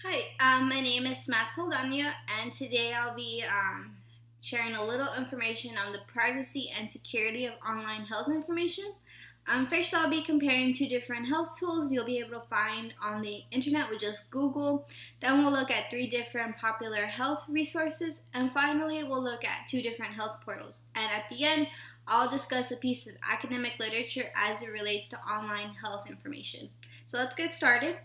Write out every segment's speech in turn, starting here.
Hi, my name is Samantha Saldana, and today I'll be sharing a little information on the privacy and security of online health information. First, I'll be comparing two different health tools you'll be able to find on the internet with just Google. Then we'll look at three different popular health resources, and finally, we'll look at two different health portals. And at the end, I'll discuss a piece of academic literature as it relates to online health information. So let's get started.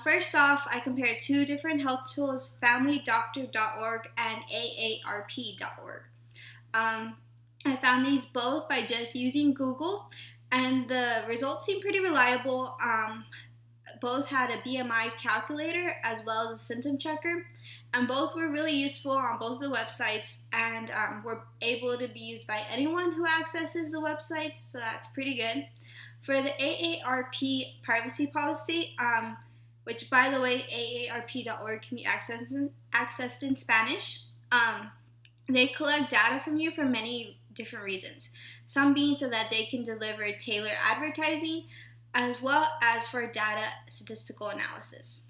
First off, I compared two different health tools, familydoctor.org and aarp.org. I found these both by just using Google, and the results seem pretty reliable. Both had a BMI calculator as well as a symptom checker, and both were really useful on both the websites, and were able to be used by anyone who accesses the websites, so that's pretty good. For the AARP privacy policy, which, by the way, aarp.org can be accessed in Spanish. They collect data from you for many different reasons, some being so that they can deliver tailored advertising, as well as for data statistical analysis.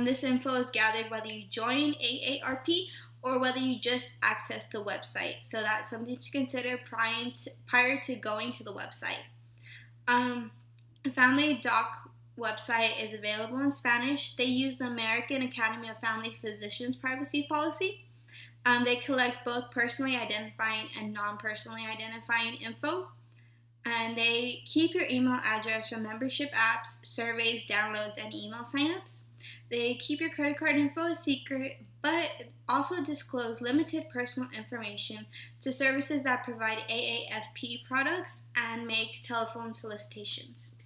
This info is gathered whether you join AARP or whether you just access the website, so that's something to consider prior to going to the website. Family Doc website is available in Spanish. They use the American Academy of Family Physicians privacy policy. They collect both personally identifying and non-personally identifying info. And they keep your email address from membership apps, surveys, downloads, and email signups. They keep your credit card info a secret, but also disclose limited personal information to services that provide AAFP products and make telephone solicitations.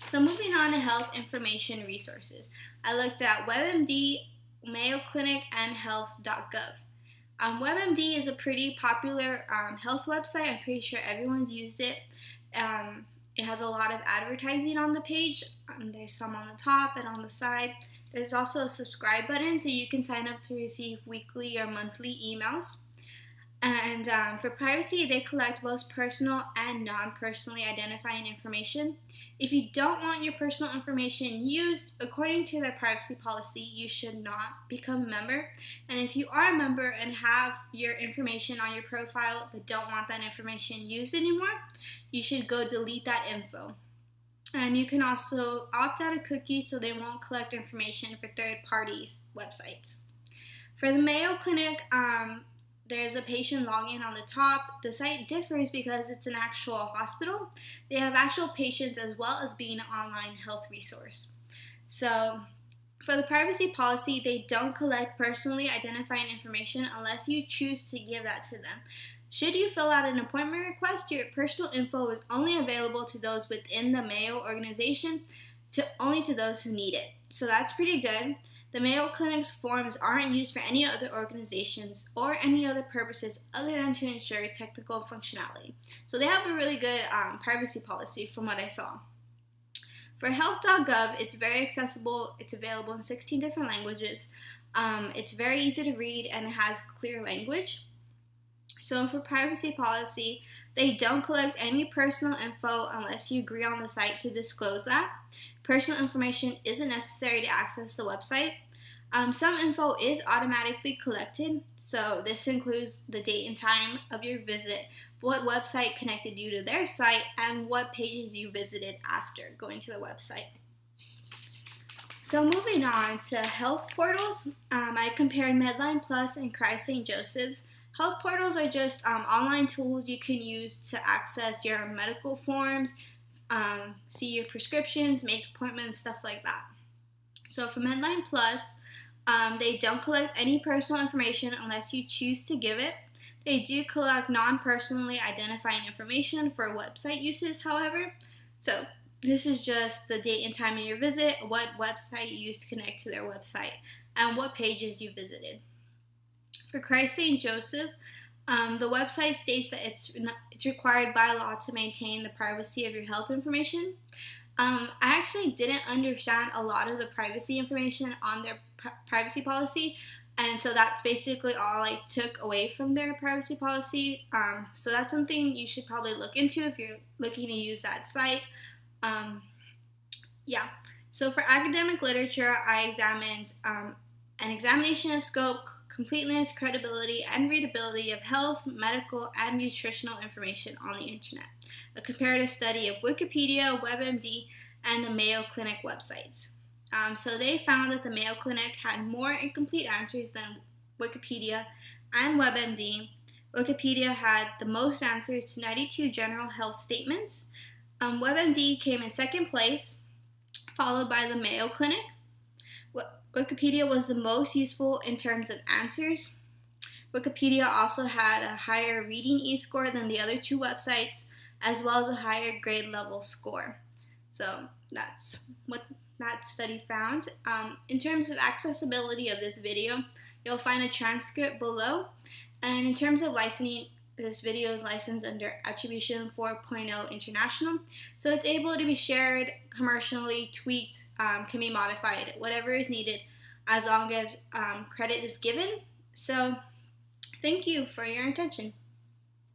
So moving on to health information resources, I looked at WebMD, Mayo Clinic, and health.gov. WebMD is a pretty popular health website. I'm pretty sure everyone's used it. It has a lot of advertising on the page. There's some on the top and on the side. There's also a subscribe button, so you can sign up to receive weekly or monthly emails. And for privacy, they collect both personal and non-personally identifying information. If you don't want your personal information used, according to their privacy policy, you should not become a member. And if you are a member and have your information on your profile but don't want that information used anymore, you should go delete that info. And you can also opt out of cookies so they won't collect information for third parties' websites. For the Mayo Clinic, there's a patient login on the top. The site differs because it's an actual hospital. They have actual patients as well as being an online health resource. So for the privacy policy, they don't collect personally identifying information unless you choose to give that to them. Should you fill out an appointment request, your personal info is only available to those within the Mayo organization, only to those who need it. So that's pretty good. The Mayo Clinic's forms aren't used for any other organizations or any other purposes other than to ensure technical functionality. So they have a really good privacy policy from what I saw. For health.gov, it's very accessible. It's available in 16 different languages. It's very easy to read and it has clear language. So for privacy policy, they don't collect any personal info unless you agree on the site to disclose that. Personal information isn't necessary to access the website. Some info is automatically collected, so this includes the date and time of your visit, what website connected you to their site, and what pages you visited after going to the website. So moving on to health portals, I compared Medline Plus and Cry St. Joseph's. Health portals are just online tools you can use to access your medical forms, see your prescriptions, make appointments, stuff like that. So for Medline Plus, they don't collect any personal information unless you choose to give it. They do collect non-personally identifying information for website uses, however. So this is just the date and time of your visit, what website you used to connect to their website, and what pages you visited. For Christ St. Joseph, the website states that it's required by law to maintain the privacy of your health information. I actually didn't understand a lot of the privacy information on their privacy policy, and so that's basically all I took away from their privacy policy. So that's something you should probably look into if you're looking to use that site. Yeah. So for academic literature, I examined an examination of scope, completeness, credibility, and readability of health, medical, and nutritional information on the internet. A comparative study of Wikipedia, WebMD, and the Mayo Clinic websites. So they found that the Mayo Clinic had more incomplete answers than Wikipedia and WebMD. Wikipedia had the most answers to 92 general health statements. WebMD came in second place, followed by the Mayo Clinic. Wikipedia was the most useful in terms of answers. Wikipedia also had a higher reading e-score than the other two websites, as well as a higher grade level score. So that's what that study found. In terms of accessibility of this video, you'll find a transcript below. And in terms of licensing, this video is licensed under Attribution 4.0 International. So it's able to be shared commercially, tweaked, can be modified, whatever is needed, as long as credit is given. So thank you for your attention.